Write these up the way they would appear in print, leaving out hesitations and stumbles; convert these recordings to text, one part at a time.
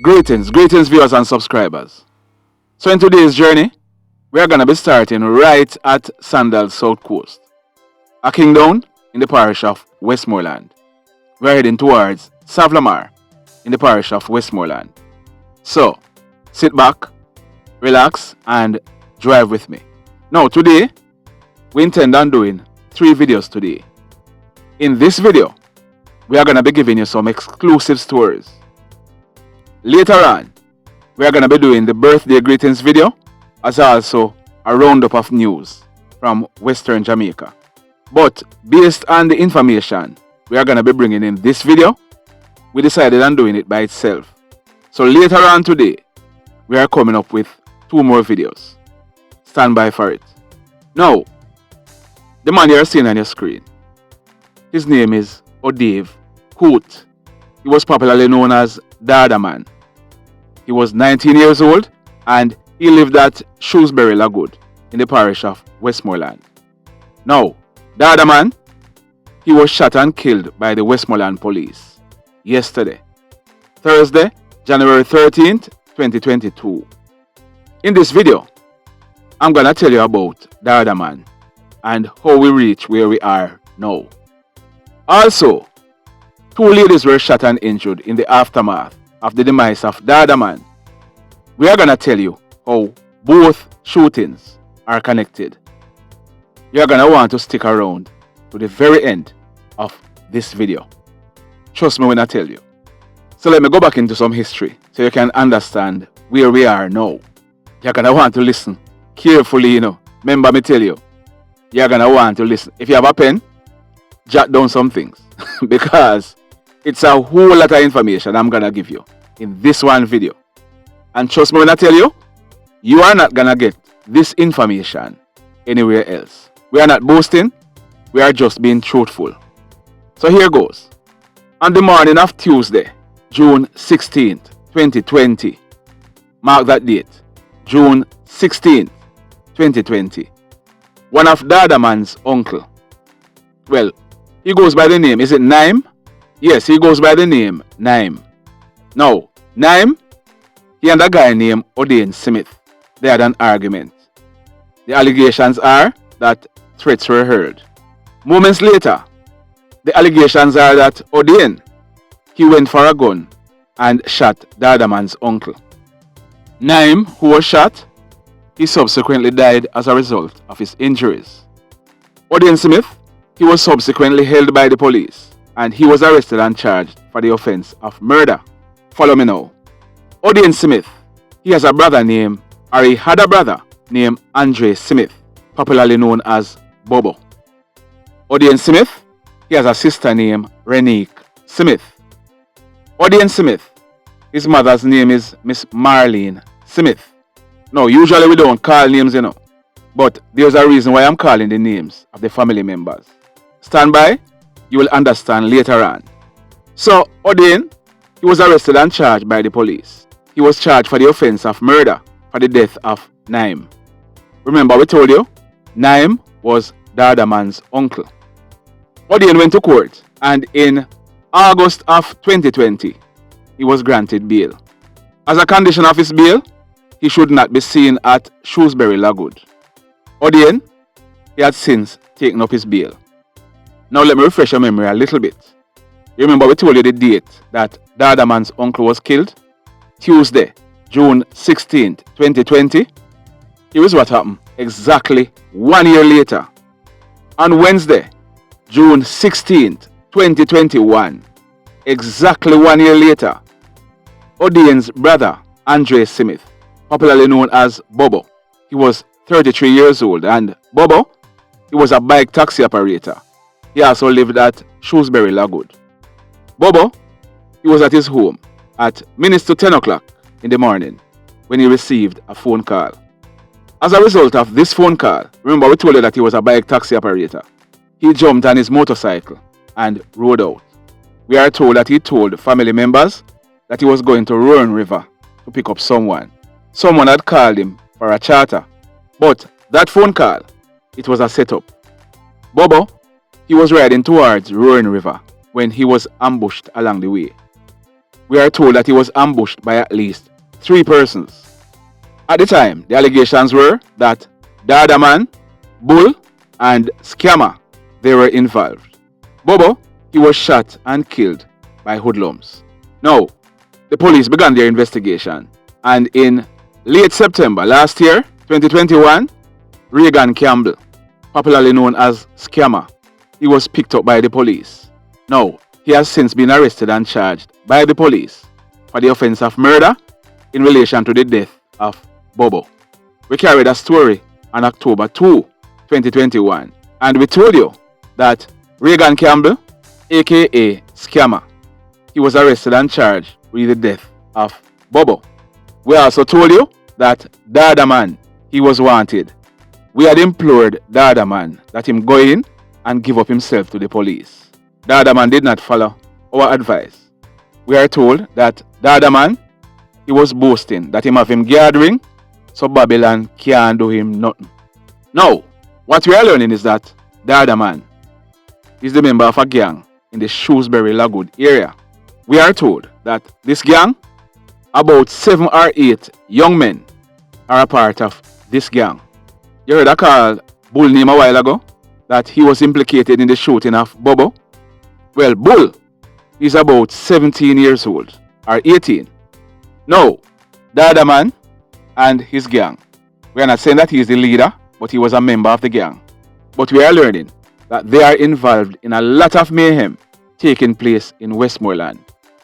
Greetings viewers and subscribers. So in today's journey, we are going to be starting right at Sandal South Coast, a kingdom in the parish of Westmoreland. We are heading towards Savlamar in the parish of Westmoreland. So, sit back, relax and drive with me. Now today, we intend on doing 3 videos today. In this video, we are going to be giving you some exclusive stories. Later on, we are going to be doing the birthday greetings video as also a roundup of news from Western Jamaica. But based on the information we are going to be bringing in this video, we decided on doing it by itself. So later on today, we are coming up with 2 more videos. Stand by for it. Now, the man you are seeing on your screen, his name is Odave Coote. He was popularly known as Dadaman. He was 19 years old and he lived at Shrewsbury Lagoon in the parish of Westmoreland. Now, Daada, he was shot and killed by the Westmoreland police yesterday, Thursday, January 13th, 2022. In this video, I'm going to tell you about Daada and how we reach where we are now. Also, 2 ladies were shot and injured in the aftermath of the demise of Daada. We are going to tell you how both shootings are connected. You are going to want to stick around to the very end of this video. Trust me when I tell you. So let me go back into some history so you can understand where we are now. You're going to want to listen carefully, Remember me tell you. You're going to want to listen. If you have a pen, jot down some things because it's a whole lot of information I'm going to give you in this one video. And trust me when I tell you, you are not going to get this information anywhere else. We are not boasting, we are just being truthful. So here goes. On the morning of Tuesday, June 16th, 2020, mark that date, June 16th, 2020, one of Dadaman's uncle, well, he goes by the name, is it Naim? Yes, he goes by the name Naim. Now, Naim, he and a guy named Odave Smith, they had an argument. The allegations are that threats were heard. Moments later, the allegations are that Odave, he went for a gun and shot Dadaman's uncle. Naim, who was shot, he subsequently died as a result of his injuries. Odave Smith, he was subsequently held by the police and he was arrested and charged for the offense of murder. Follow me now. Odave Smith, he has a brother named, or he had a brother named Andre Smith, popularly known as Bobo. Odave Smith, he has a sister named Renique Smith. Odave Smith, his mother's name is Miss Marlene Smith. Now, usually we don't call names, but there's a reason why I'm calling the names of the family members. Stand by, you will understand later on. So, Odave, he was arrested and charged by the police. He was charged for the offense of murder for the death of Naim. Remember we told you, Naim was Dadaman's uncle. Odave went to court and in August of 2020, he was granted bail. As a condition of his bail, he should not be seen at Shrewsbury Lagoon. Odave, he had since taken up his bail. Now let me refresh your memory a little bit. You remember we told you the date that Dadaman's uncle was killed? Tuesday, June 16th, 2020. Here is what happened exactly 1 year later. On Wednesday, June 16th, 2021, exactly 1 year later, Odave's brother, Andre Smith, popularly known as Bobo, he was 33 years old and Bobo, he was a bike taxi operator. He also lived at Shrewsbury Lagoon. Bobo, he was at his home at minutes to 10 o'clock in the morning when he received a phone call. As a result of this phone call, remember we told you that he was a bike taxi operator, he jumped on his motorcycle and rode out. We are told that he told family members that he was going to Roaring River to pick up someone. Someone had called him for a charter, but that phone call, it was a setup. Bobo, he was riding towards Roaring River when he was ambushed along the way. we are told that he was ambushed by at least 3 persons. At the time, the allegations were that Dadaman, Bull, and Scammer, they were involved. Bobo, he was shot and killed by hoodlums. Now, the police began their investigation, and in late September last year, 2021, Reagan Campbell, popularly known as Scammer, he was picked up by the police. Now, he has since been arrested and charged by the police for the offense of murder in relation to the death of Bobo. We carried a story on October 2, 2021, and we told you that Reagan Campbell, aka Scammer, he was arrested and charged with the death of Bobo. We also told you that Dadaman, he was wanted. We had implored Dadaman that him go in and give up himself to the police. Dadaman did not follow our advice. We are told that Dadaman, he was boasting that him have him gathering, so Babylon can't do him nothing. Now, what we are learning is that Dadaman is the member of a gang in the Shrewsbury Lagoon area. We are told that this gang, about 7 or 8 young men, are a part of this gang. You heard a call Bull name a while ago that he was implicated in the shooting of Bobo. Well, Bull is about 17 years old or 18. Now, Dadaman and his gang, we are not saying that he is the leader, but he was a member of the gang. But we are learning that they are involved in a lot of mayhem taking place in Westmoreland.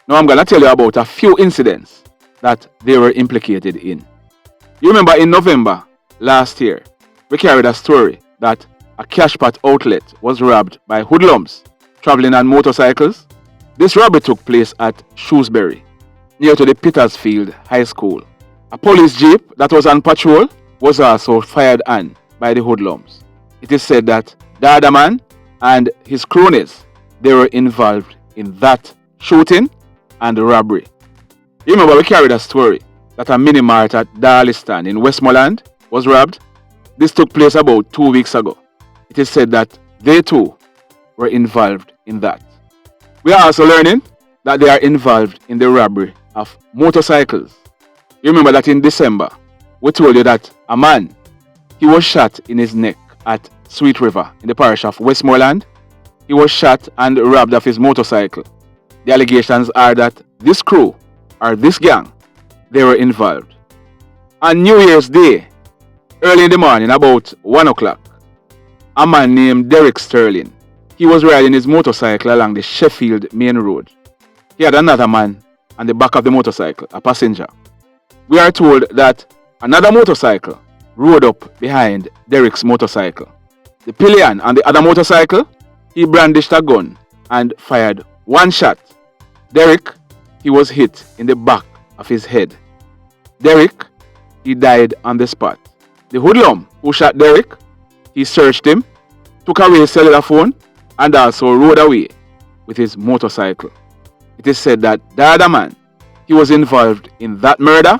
Now I'm going to tell you about a few incidents that they were implicated in. You remember in November last year, we carried a story that a cashpot outlet was robbed by hoodlums traveling on motorcycles. This robbery took place at Shrewsbury, near to the Petersfield High School. A police jeep that was on patrol was also fired on by the hoodlums. It is said that Dadaman and his cronies, they were involved in that shooting and robbery. You remember we carried a story that a mini mart at Darliston in Westmoreland was robbed. This took place about 2 weeks ago. It is said that they too were involved in that. We are also learning that they are involved in the robbery of motorcycles. You remember that in December, we told you that a man, he was shot in his neck at Sweet River in the parish of Westmoreland. He was shot and robbed of his motorcycle. The allegations are that this crew, or this gang, they were involved. On New Year's Day, early in the morning, about 1 o'clock, a man named Derek Sterling, he was riding his motorcycle along the Sheffield main road. He had another man on the back of the motorcycle, a passenger. We are told that another motorcycle rode up behind Derek's motorcycle. The pillion on the other motorcycle, he brandished a gun and fired 1 shot. Derek, he was hit in the back of his head. Derek, he died on the spot. The hoodlum who shot Derek, he searched him, took away his cellular phone, and also rode away with his motorcycle. It is said that Dadaman, he was involved in that murder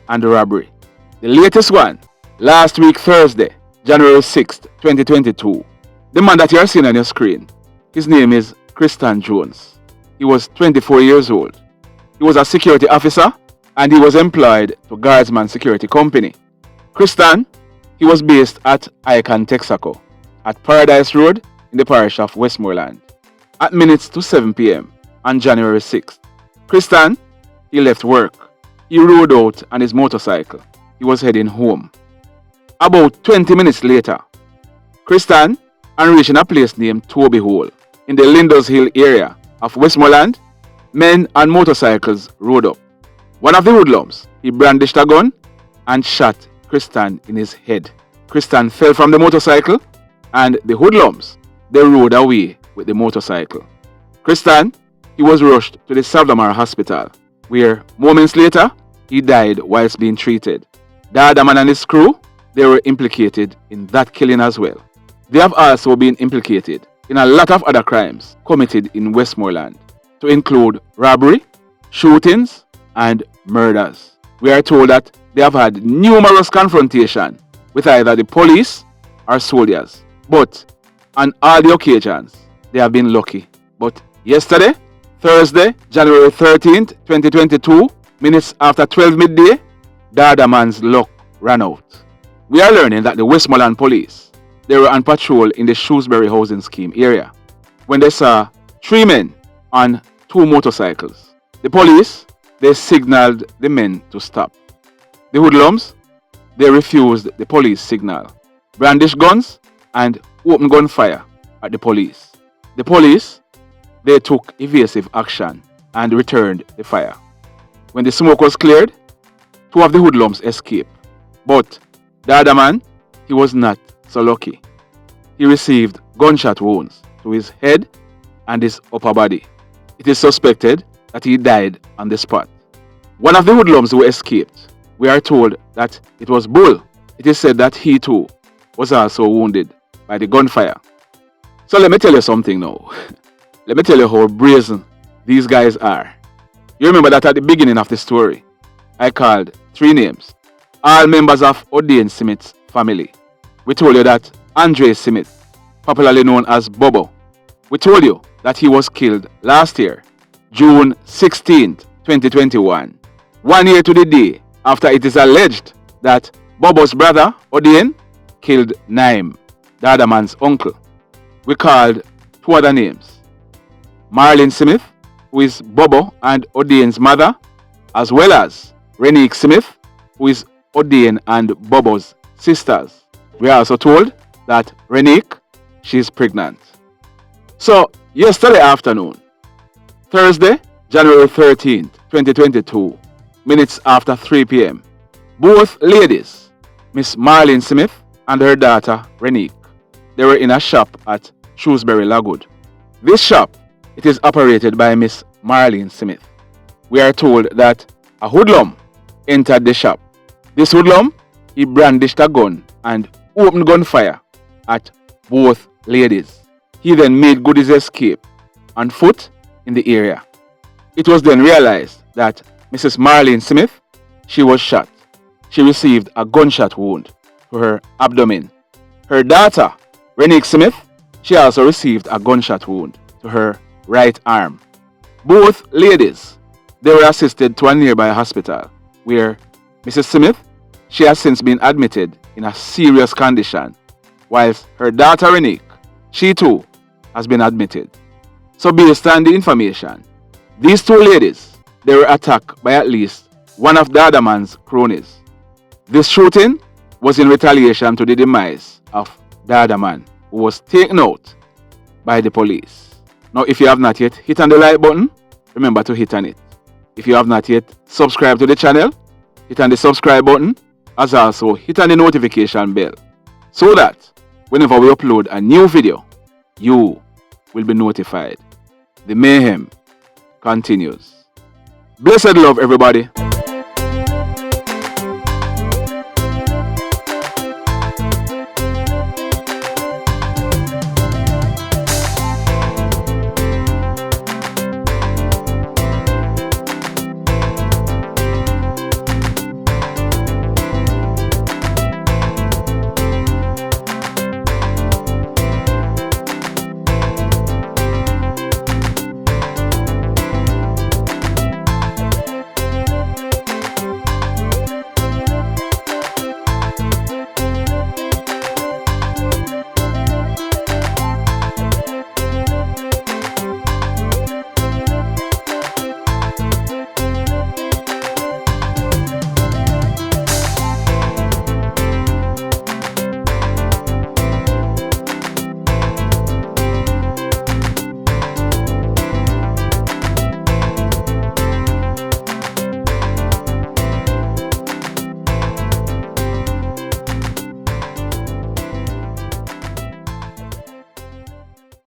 and robbery. The latest one, last week Thursday, January 6th, 2022. The man that you are seeing on your screen, his name is Christian Jones. He was 24 years old. He was a security officer and he was employed to Guardsman Security Company. Christian, he was based at Icon, Texaco, at Paradise Road in the parish of Westmoreland. At minutes to 7 p.m. on January 6th, Christian, he left work. He rode out on his motorcycle. He was heading home. About 20 minutes later, Christian, and reaching a place named Toby Hole in the Linders Hill area of Westmoreland, men on motorcycles rode up. One of the hoodlums, he brandished a gun and shot Christian in his head. Christian fell from the motorcycle and the hoodlums, they rode away with the motorcycle. Christian, he was rushed to the Salvamar Hospital, where moments later, he died whilst being treated. Dadaman and his crew, they were implicated in that killing as well. They have also been implicated in a lot of other crimes committed in Westmoreland, to include robbery, shootings, and murders. We are told that they have had numerous confrontations with either the police or soldiers, but on all the occasions, they have been lucky. But yesterday, Thursday, January 13th, 2022, minutes after 12 midday, Dadaman's luck ran out. We are learning that the Westmoreland police, they were on patrol in the Shrewsbury housing scheme area when they saw 3 men on 2 motorcycles. The police, they signaled the men to stop. The hoodlums, they refused the police signal, brandished guns and opened gunfire at the police. The police, they took evasive action and returned the fire. When the smoke was cleared, 2 of the hoodlums escaped. But Dadaman, he was not so lucky. He received gunshot wounds to his head and his upper body. It is suspected that he died on the spot. One of the hoodlums who escaped, we are told that it was Bull. It is said that he too was also wounded by the gunfire. So let me tell you something now. Let me tell you how brazen these guys are. You remember that at the beginning of the story, I called 3 names, all members of Odave Smith's family. We told you that Andre Smith, popularly known as Bobo, we told you that he was killed last year, June 16th, 2021. 1 year to the day after it is alleged that Bobo's brother, Odave, killed Naim, Dadaman's uncle. We called 2 other names, Marlene Smith, who is Bobo and Odave's mother, as well as Renique Smith, who is Odave and Bobo's sisters. We are also told that Renique, she is pregnant. So, yesterday afternoon, Thursday, January 13th, 2022, minutes after 3 p.m., both ladies, Miss Marlene Smith and her daughter Renique, they were in a shop at Shrewsbury Lagood. This shop, it is operated by Miss Marlene Smith. We are told that a hoodlum entered the shop. This hoodlum, he brandished a gun and opened gunfire at both ladies. He then made good his escape on foot in the area. It was then realized that Mrs. Marlene Smith, she was shot. She received a gunshot wound to her abdomen. Her daughter, Renique Smith, she also received a gunshot wound to her right arm. Both ladies, they were assisted to a nearby hospital where Mrs. Smith, she has since been admitted in a serious condition, whilst her daughter Renique, she too has been admitted. So based on the information, these 2 ladies, they were attacked by at least one of Dadaman's cronies. This shooting was in retaliation to the demise of Dadaman, who was taken out by the police. Now, if you have not yet hit on the like button, remember to hit on it. If you have not yet subscribed to the channel, hit on the subscribe button, as also hit on the notification bell, so that whenever we upload a new video, you will be notified. The mayhem continues. Blessed love, everybody.